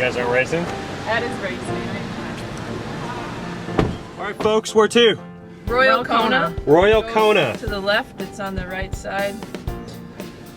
guys aren't racing? That is racing. All right, folks, where to? Royal Kona. Royal Go Kona. To the left, it's on the right side.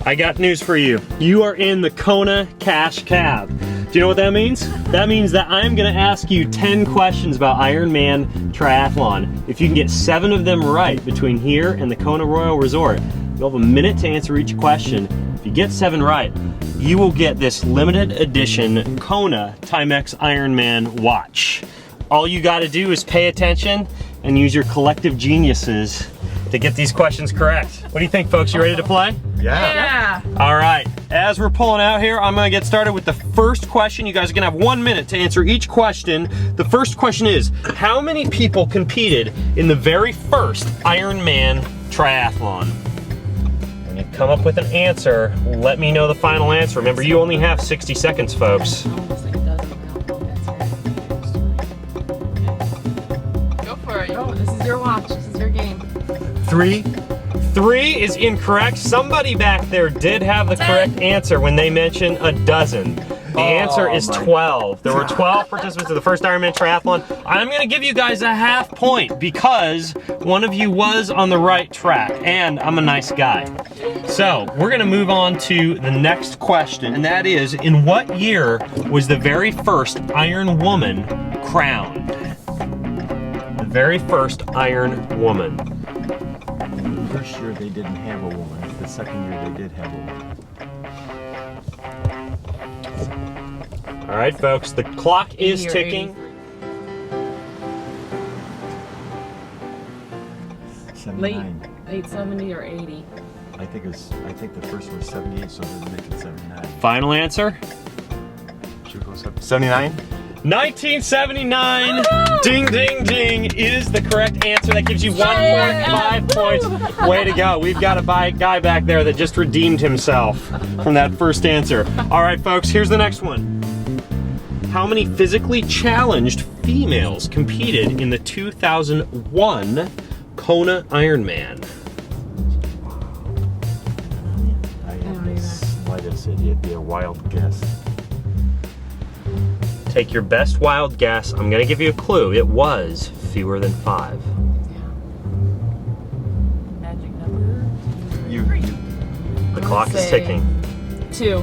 I got news for you. You are in the Kona Cash Cab. Do you know what that means? That means that I'm gonna ask you 10 questions about Ironman Triathlon. If you can get 7 of them right between here and the Kona Royal Resort, you'll have a minute to answer each question. If you get 7 right, you will get this limited edition Kona Timex Ironman watch. All you gotta do is pay attention and use your collective geniuses to get these questions correct. What do you think, folks? You ready to play? Yeah. All right, as we're pulling out here, I'm gonna get started with the first question. You guys are gonna have 1 minute to answer each question. The first question is, how many people competed in the very first Ironman Triathlon? When you come up with an answer, let me know the final answer. Remember, you only have 60 seconds, folks. Go for it. Oh, this is your watch. This is your game. 3 is incorrect. Somebody back there did have the correct answer when they mentioned a dozen. The answer is 12. There were 12 participants in the first Ironman Triathlon. I'm gonna give you guys a half point because one of you was on the right track, and I'm a nice guy. So we're gonna move on to the next question, and that is, in what year was the very first Iron Woman crowned? The very first Iron Woman. The first year they didn't have a woman. The second year they did have a woman. All right, folks, the clock is ticking. 79. Late 70 or 80. I think the first one was 78, so they mentioned 79. Final answer? Should we go 79? 1979, ding, ding, ding, is the correct answer. That gives you 1.5 points. Way to go. We've got a guy back there that just redeemed himself from that first answer. All right, folks, here's the next one. How many physically challenged females competed in the 2001 Kona Ironman? I have the slightest idea. It'd be a wild guess. Take your best wild guess. I'm gonna give you a clue. It was fewer than 5. Magic number. The clock is ticking. 2.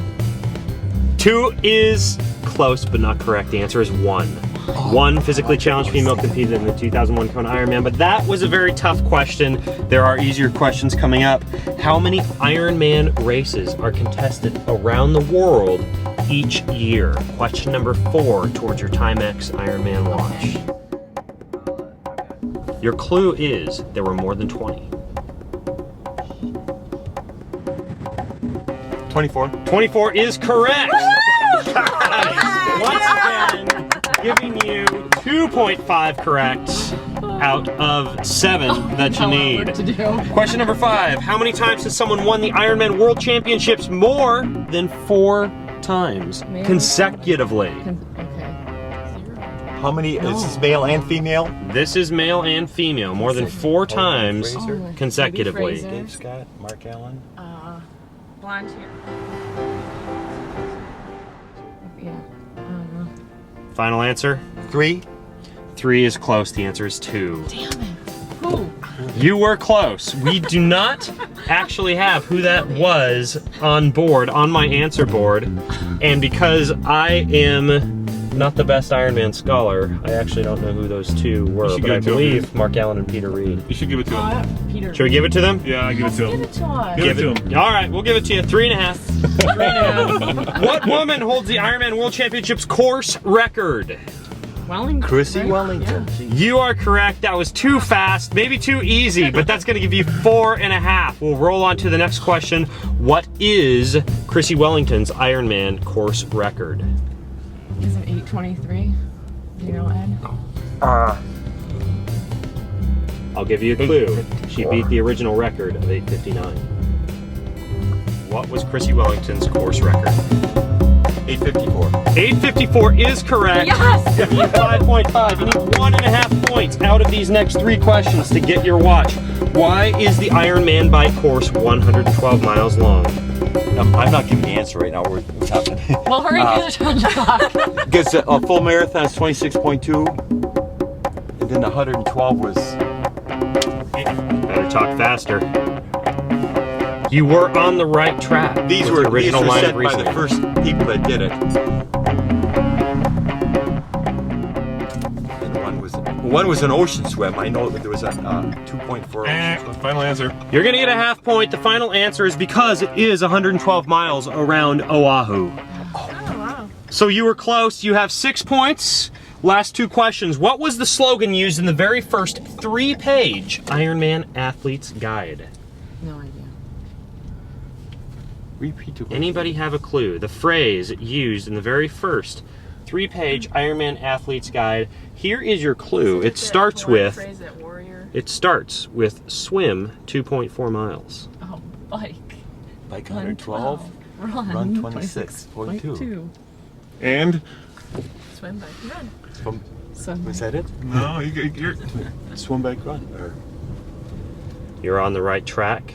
2 is close, but not correct. The answer is 1. 1 physically challenged female competed in the 2001 Kona Ironman, but that was a very tough question. There are easier questions coming up. How many Ironman races are contested around the world each year? Question number 4 towards your Timex Ironman watch. Your clue is there were more than 20. 24. 24 is correct. Once again, giving you 2.5 correct out of 7 that you need. Question number 5. How many times has someone won the Ironman World Championships more than 4 times consecutively? How many? Is this male and female? This is male and female, more than 4 times consecutively. Dave Scott, Mark Allen. Blonde hair. Yeah. Final answer? 3. 3 is close. The answer is 2. Damn it. Who? You were close. We do not actually have who that was on board, on my answer board. And because I am not the best Ironman scholar, I actually don't know who those 2 were, but I believe Mark Allen and Peter Reed. You should give it to him. Peter. Should we give it to them? Yeah, I give it to him. Give it to us. Give it to him. All right, we'll give it to you. 3.5. 3.5. What woman holds the Ironman World Championships course record? Wellington. Chrissy right? Wellington. Yeah. You are correct. That was too fast, maybe too easy, but that's going to give you 4.5. We'll roll on to the next question. What is Chrissy Wellington's Ironman course record? Is it 8:23? Do you know, Ed? I'll give you a clue. She beat the original record of 8:59. What was Chrissy Wellington's course record? 8:54. 8:54 is correct. Yes! Giving you 5.5. You need 1.5 points out of these next 3 questions to get your watch. Why is the Ironman bike course 112 miles long? I'm not giving the answer right now. What's happening? Well, hurry, because you're on the clock. Because a full marathon is 26.2, and then 112 was. Better talk faster. You were on the right track. These with were the original line set of by reasoning. the first people that did it. And one was an ocean swim. I know that there was a 2.4 ocean swim. Final answer. You're gonna get a half point. The final answer is because it is 112 miles around Oahu. Oh, wow. So you were close. You have 6 points. Last two questions. What was the slogan used in the very first 3-page Ironman Athlete's Guide? No idea. Repeat the question. Anybody have a clue? The phrase used in the very first 3-page Ironman Athlete's Guide. Here is your clue. It starts with swim 2.4 miles. Oh, bike. Like 112, run 26.2. And? Swim, bike, run. Was that it? No, you're. Swim, bike, run. Or You're on the right track.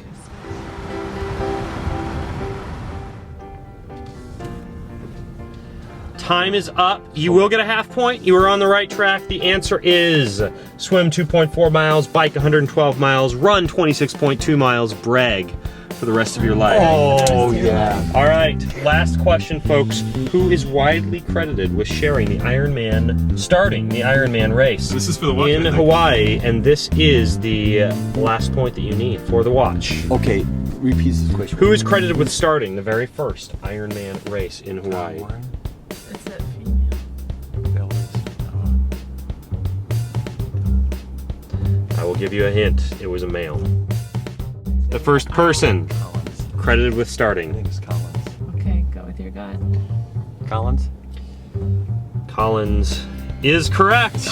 Time is up. You will get a half point. You are on the right track. The answer is swim 2.4 miles, bike 112 miles, run 26.2 miles, brag for the rest of your life. oh yeah. All right, last question, folks. Who is widely credited with sharing the starting the Ironman race This is for the watch, in I think. Hawaii, and this is the last point that you need for the watch. Okay, repeat this question. Who is credited with starting the very first Ironman race in Hawaii? It's that female. I will give you a hint. It was a male. The first person Collins. credited with I starting. think it's Collins. Okay, go with your gut. Collins? Collins is correct.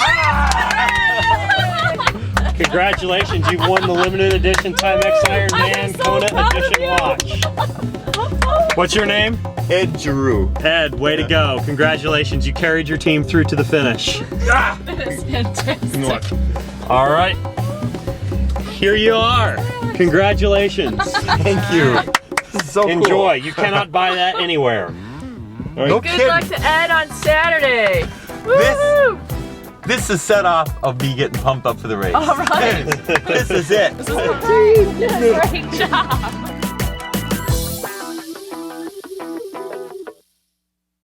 Congratulations, you've won the limited edition Timex Ironman Kona edition watch. What's your name? Ed Giroux. Ed, way to go. Congratulations, you carried your team through to the finish. It's fantastic. All right, here you are. Congratulations. Thank you. This is so Enjoy, cool. you cannot buy that anywhere. No Good kidding. luck to Ed on Saturday. Woo! This is set off of me getting pumped up for the race. All right. This is it. Great job.